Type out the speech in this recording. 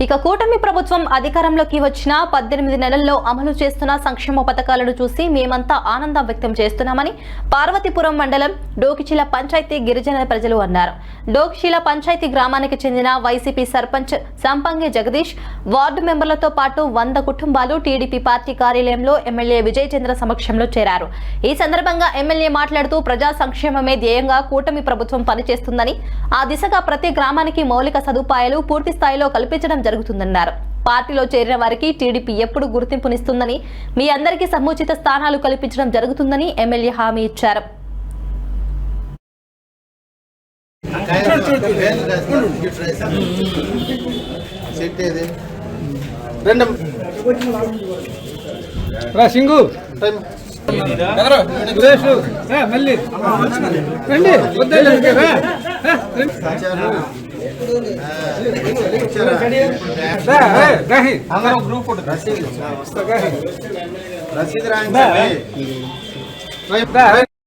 ఇక కూటమి ప్రభుత్వం అధికారంలోకి వచ్చిన 18 నెలల్లో అమలు చేస్తున్న సంక్షేమ పథకాలను చూసి మేమంతా ఆనందం వ్యక్తం చేస్తున్నామని పార్వతీపురం మండలం డోకిచీల పంచాయతీ గిరిజన ప్రజలు అన్నారు. డోకిచీల పంచాయతీ గ్రామానికి చెందిన వైసీపీ సర్పంచ్ సంపంగి జగదీష్ వార్డు మెంబర్లతో పాటు 100 కుటుంబాలు టీడీపీ పార్టీ కార్యాలయంలో ఎమ్మెల్యే విజయ్ చంద్ర సమక్షంలో చేరారు. ఈ సందర్భంగా ఎమ్మెల్యే మాట్లాడుతూ ప్రజా సంక్షేమమే ధ్యేయంగా కూటమి ప్రభుత్వం పనిచేస్తుందని, ఆ దిశగా ప్రతి గ్రామానికి మౌలిక సదుపాయాలు పూర్తి స్థాయిలో కల్పించడం జరుగుతుందన్నారు. పార్టీలో చేరిన వారికి టీడీపీ ఎప్పుడు గుర్తింపునిస్తుందని, మీ అందరికీ సముచిత స్థానాలు కల్పించడం జరుగుతుందని ఎమ్మెల్యే హామీ ఇచ్చారు. రసీదు